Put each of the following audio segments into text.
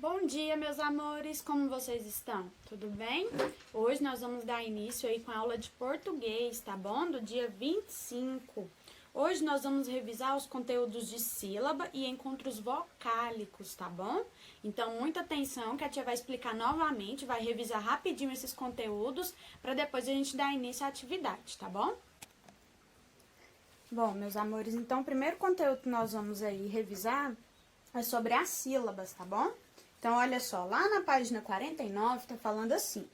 Bom dia, meus amores, como vocês estão? Tudo bem? Hoje nós vamos dar início aí com a aula de português, tá bom? Do dia 25. Hoje nós vamos revisar os conteúdos de sílaba e encontros vocálicos, tá bom? Então, muita atenção que a tia vai explicar novamente, vai revisar rapidinho esses conteúdos para depois a gente dar início à atividade, tá bom? Bom, meus amores, então o primeiro conteúdo que nós vamos aí revisar é sobre as sílabas, tá bom? Então, olha só, lá na página 49 tá falando assim.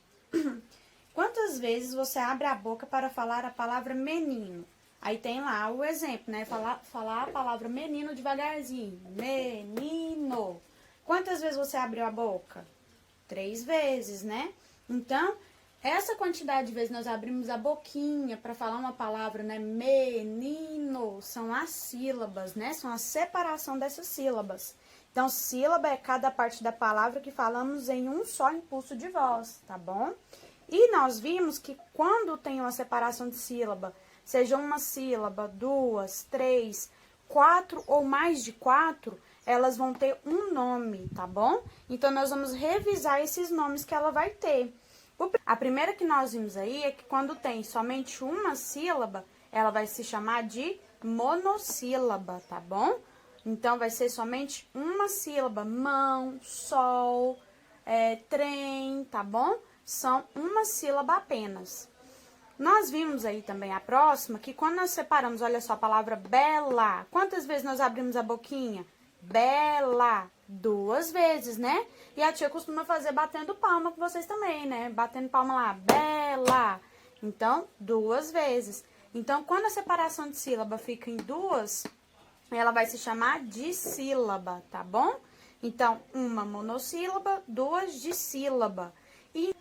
Quantas vezes você abre a boca para falar a palavra menino? Aí tem lá o exemplo, né? Falar a palavra menino devagarzinho. Menino. Quantas vezes você abriu a boca? 3 vezes, né? Então, essa quantidade de vezes nós abrimos a boquinha para falar uma palavra, né? Menino, são as sílabas, né? São a separação dessas sílabas. Então, sílaba é cada parte da palavra que falamos em um só impulso de voz, tá bom? E nós vimos que quando tem uma separação de sílaba, seja uma sílaba, 2, 3, 4 ou mais de 4, elas vão ter um nome, tá bom? Então, nós vamos revisar esses nomes que ela vai ter. A primeira que nós vimos aí é que quando tem somente uma sílaba, ela vai se chamar de monossílaba, tá bom? Então, vai ser somente uma sílaba, mão, sol, trem, tá bom? São uma sílaba apenas. Nós vimos aí também a próxima, que quando nós separamos, olha só, a palavra bela. Quantas vezes nós abrimos a boquinha? Bela, 2 vezes, né? E a tia costuma fazer batendo palma com vocês também, né? Batendo palma lá, bela. Então, 2 vezes. Então, quando a separação de sílaba fica em 2, ela vai se chamar dissílaba, tá bom? Então, uma monossílaba, 2 dissílaba. E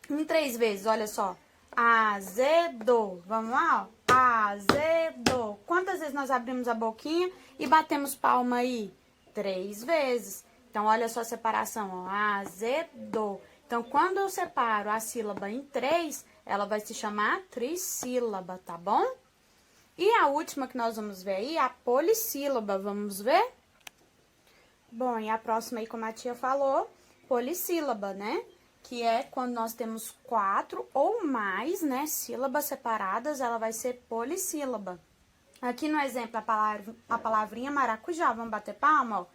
em 3 vezes, olha só. Azedo. Vamos lá, ó. Azedo. Quantas vezes nós abrimos a boquinha e batemos palma aí? 3 vezes. Então, olha só a separação, ó. Azedo. Então, quando eu separo a sílaba em 3, ela vai se chamar trissílaba, tá bom? E a última que nós vamos ver aí é a polissílaba, vamos ver? Bom, e a próxima aí, como a tia falou, polissílaba, né? Que é quando nós temos 4 ou mais, né, sílabas separadas, ela vai ser polissílaba. Aqui no exemplo, a palavrinha maracujá, vamos bater palma, ó.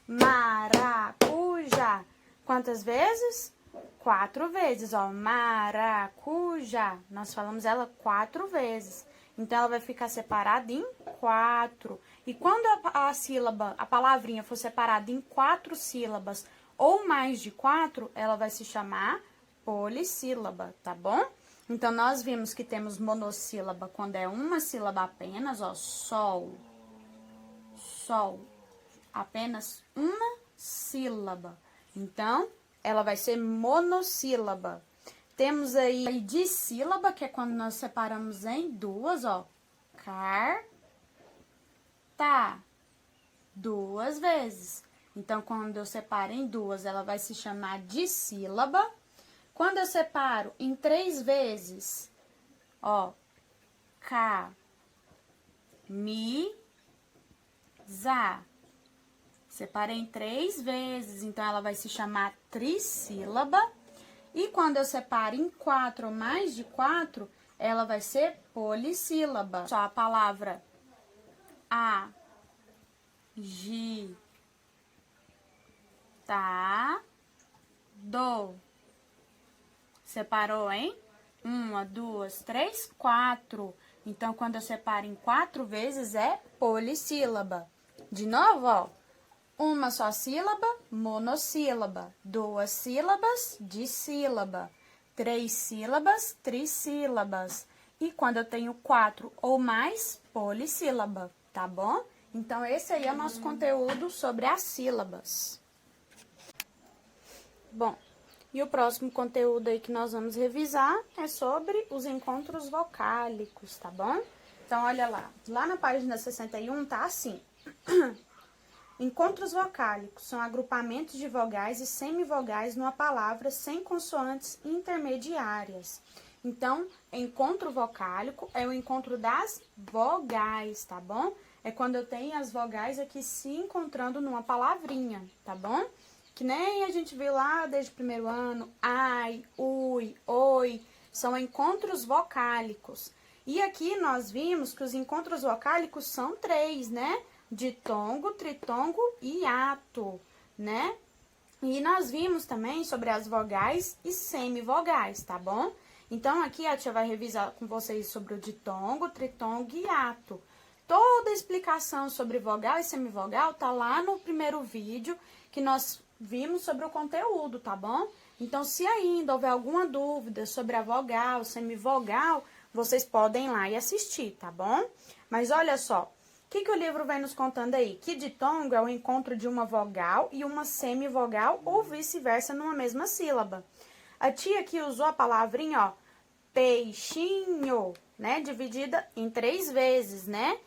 Maracujá. Quantas vezes? 4 vezes, ó. Maracujá. Nós falamos ela 4 vezes. Então, ela vai ficar separada em 4. E quando a sílaba, a palavrinha for separada em 4 sílabas ou mais de 4, ela vai se chamar polissílaba, tá bom? Então, nós vimos que temos monossílaba quando é uma sílaba apenas, ó, sol, sol, apenas uma sílaba. Então, ela vai ser monossílaba. Temos aí dissílaba, que é quando nós separamos em 2, ó. Carta. 2 vezes. Então, quando eu separo em 2, ela vai se chamar dissílaba. Quando eu separo em 3 vezes, ó. Camisa. Separei em 3 vezes, então ela vai se chamar trissílaba. E quando eu separo em 4 ou mais de 4, ela vai ser polissílaba. Só a palavra agitado. Separou, hein? 1, 2, 3, 4. Então, quando eu separo em 4 vezes, é polissílaba. De novo, ó. Uma só sílaba, monossílaba. 2 sílabas, dissílaba. 3 sílabas, trissílabas. E quando eu tenho 4 ou mais, polissílaba, tá bom? Então, esse aí é o nosso conteúdo sobre as sílabas. Bom, e o próximo conteúdo aí que nós vamos revisar é sobre os encontros vocálicos, tá bom? Então, olha lá. Lá na página 61 tá assim. Encontros vocálicos são agrupamentos de vogais e semivogais numa palavra sem consoantes intermediárias. Então, encontro vocálico é o encontro das vogais, tá bom? É quando eu tenho as vogais aqui se encontrando numa palavrinha, tá bom? que nem a gente viu lá desde o primeiro ano, ai, ui, oi, são encontros vocálicos. E aqui nós vimos que os encontros vocálicos são 3, né? Ditongo, tritongo e hiato, né? E nós vimos também sobre as vogais e semivogais, tá bom? Então, aqui a tia vai revisar com vocês sobre o ditongo, tritongo e hiato. Toda a explicação sobre vogal e semivogal tá lá no primeiro vídeo que nós vimos sobre o conteúdo, tá bom? Então, se ainda houver alguma dúvida sobre a vogal, semivogal, vocês podem ir lá e assistir, tá bom? Mas olha só, o que o livro vem nos contando aí? Que ditongo é o encontro de uma vogal e uma semivogal ou vice-versa numa mesma sílaba. A tia aqui usou a palavrinha, ó, peixinho, né? Dividida em 3 vezes, né?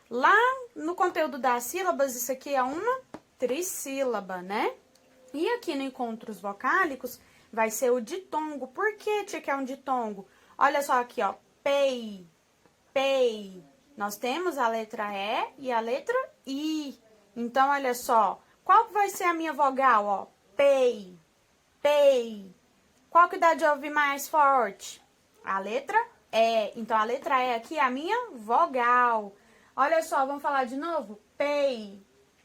Lá no conteúdo das sílabas, isso aqui é uma trissílaba, né? E aqui no encontros vocálicos vai ser o ditongo. Por que, tia, que é um ditongo? Olha só aqui, ó, pei, pei. Nós temos a letra E e a letra I. Então, olha só, qual que vai ser a minha vogal, ó? Pei, pei. Qual que dá de ouvir mais forte? A letra E. Então, a letra E aqui é a minha vogal. Olha só, vamos falar de novo? Pei,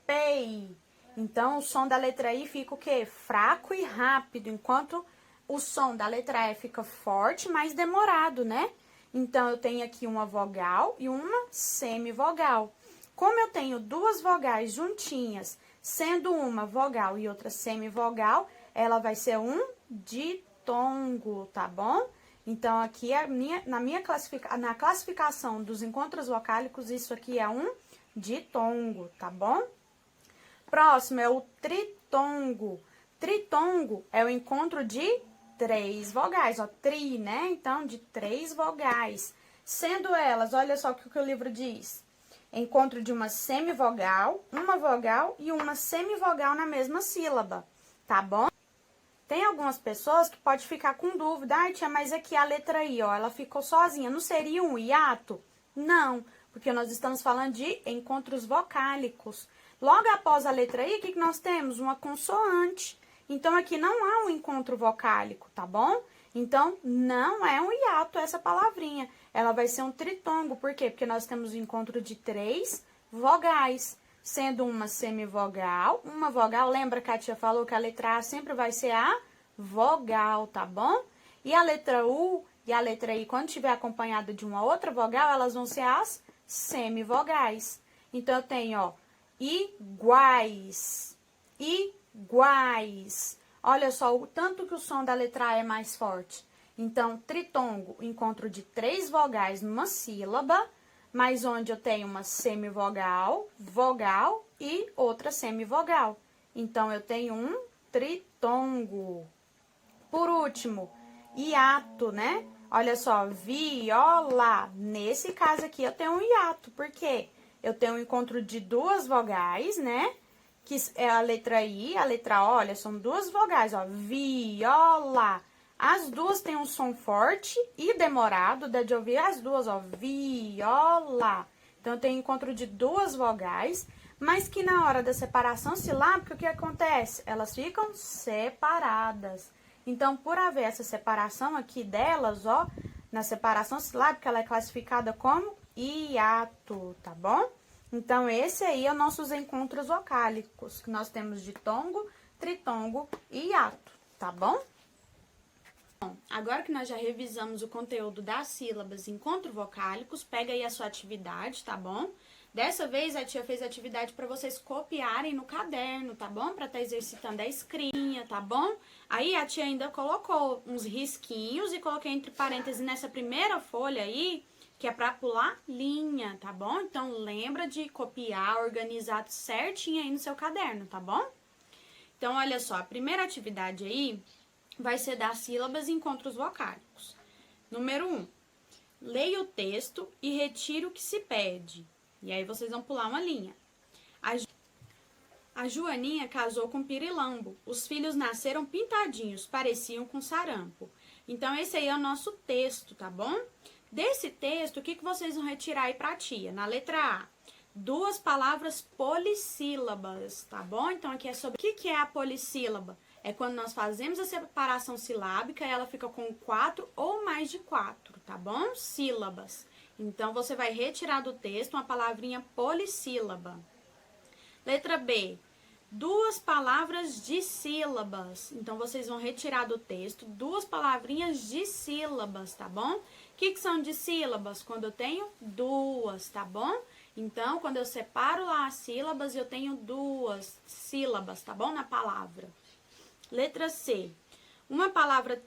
pei. Então, o som da letra I fica o quê? Fraco e rápido, enquanto o som da letra E fica forte, mais demorado, né? Então, eu tenho aqui uma vogal e uma semivogal. Como eu tenho 2 vogais juntinhas, sendo uma vogal e outra semivogal, ela vai ser um ditongo, tá bom? Então, aqui na classificação dos encontros vocálicos, isso aqui é um ditongo, tá bom? Próximo é o tritongo. Tritongo é o encontro de 3 vogais, ó, tri, né? Então, de 3 vogais. Sendo elas, olha só o que o livro diz. Encontro de uma semivogal, uma vogal e uma semivogal na mesma sílaba, tá bom? Tem algumas pessoas que pode ficar com dúvida. Ai, tia, mas aqui a letra I, ó, ela ficou sozinha. Não seria um hiato? Não, porque nós estamos falando de encontros vocálicos. Logo após a letra I, o que nós temos? Uma consoante. Então, aqui não há um encontro vocálico, tá bom? Então, não é um hiato essa palavrinha. Ela vai ser um tritongo. Por quê? Porque nós temos o encontro de 3 vogais, sendo uma semivogal, uma vogal. Lembra que a tia falou que a letra A sempre vai ser a vogal, tá bom? E a letra U e a letra I, quando estiver acompanhada de uma outra vogal, elas vão ser as semivogais. Então, eu tenho, ó, iguais, iguais. Olha só o tanto que o som da letra A é mais forte. Então, tritongo, encontro de 3 vogais numa sílaba, mas onde eu tenho uma semivogal, vogal e outra semivogal. Então, eu tenho um tritongo. Por último, hiato, né? Olha só, viola. Nesse caso aqui, eu tenho um hiato. Por quê? Eu tenho um encontro de 2 vogais, né? Que é a letra I, a letra O, olha, são 2 vogais, ó, viola. As duas têm um som forte e demorado, dá de ouvir as duas, ó, viola. Então, eu tenho encontro de 2 vogais, mas que na hora da separação silábica, o que acontece? Elas ficam separadas. Então, por haver essa separação aqui delas, ó, na separação silábica, ela é classificada como hiato, tá bom? Então, esse aí é os nossos encontros vocálicos, que nós temos ditongo, tritongo e hiato, tá bom? Bom, agora que nós já revisamos o conteúdo das sílabas e encontros vocálicos, pega aí a sua atividade, tá bom? Dessa vez, a tia fez a atividade para vocês copiarem no caderno, tá bom? Para estar exercitando a escrita, tá bom? Aí, a tia ainda colocou uns risquinhos e coloquei entre parênteses nessa primeira folha aí, que é para pular linha, tá bom? Então, lembra de copiar, organizar certinho aí no seu caderno, tá bom? Então, olha só, a primeira atividade aí vai ser das sílabas e encontros vocálicos. Número 1. Leia o texto e retire o que se pede. E aí, vocês vão pular uma linha. A Joaninha casou com Pirilambo. Os filhos nasceram pintadinhos, pareciam com sarampo. Então, esse aí é o nosso texto, tá bom? Desse texto, o que vocês vão retirar aí pra tia? Na letra A, duas palavras polissílabas, tá bom? Então, aqui é sobre o que é a polissílaba. É quando nós fazemos a separação silábica e ela fica com 4 ou mais de 4, tá bom? Sílabas. Então, você vai retirar do texto uma palavrinha polissílaba. Letra B. Duas palavras dissílabas. Então, vocês vão retirar do texto duas palavrinhas dissílabas, tá bom? O que são dissílabas? Quando eu tenho duas, tá bom? Então, quando eu separo lá as sílabas, eu tenho duas sílabas, tá bom? Na palavra. Letra C. Uma palavra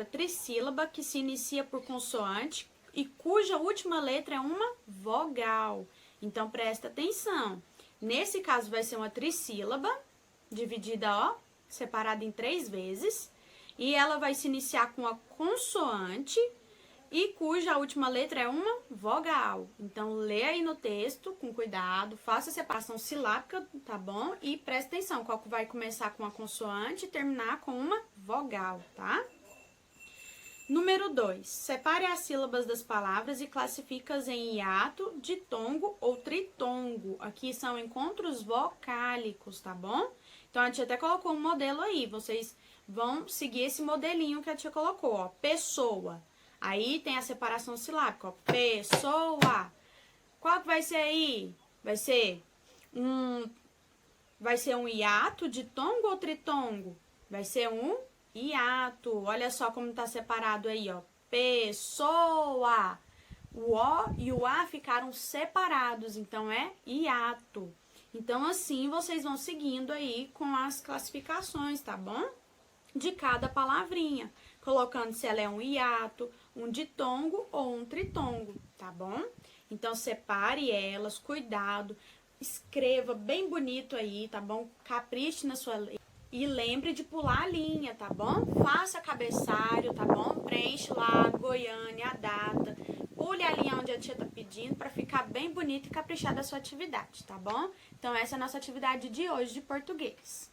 trissílaba que se inicia por consoante e cuja última letra é uma vogal. Então, presta atenção. Nesse caso, vai ser uma trissílaba, dividida, ó, separada em 3 vezes. E ela vai se iniciar com a consoante e cuja última letra é uma vogal. Então, lê aí no texto com cuidado, faça a separação silábica, tá bom? E presta atenção, qual que vai começar com a consoante e terminar com uma vogal, tá? Número 2. Separe as sílabas das palavras e classifique-as em hiato, ditongo ou tritongo. Aqui são encontros vocálicos, tá bom? Então, a tia até colocou um modelo aí. Vocês vão seguir esse modelinho que a tia colocou, ó. Pessoa. Aí tem a separação silábica, ó. Pessoa. Qual que vai ser aí? Vai ser um hiato, ditongo ou tritongo? Vai ser um hiato. Olha só como tá separado aí, ó. Pessoa. O O e o A ficaram separados, então é hiato. Então, assim, vocês vão seguindo aí com as classificações, tá bom? De cada palavrinha, colocando se ela é um hiato, um ditongo ou um tritongo, tá bom? Então, separe elas, cuidado, escreva bem bonito aí, tá bom? Capriche na sua letra. E lembre de pular a linha, tá bom? Faça cabeçalho, tá bom? Preenche lá Goiânia, a data. Pule a linha onde a tia tá pedindo para ficar bem bonita e caprichada a sua atividade, tá bom? Então, essa é a nossa atividade de hoje de português.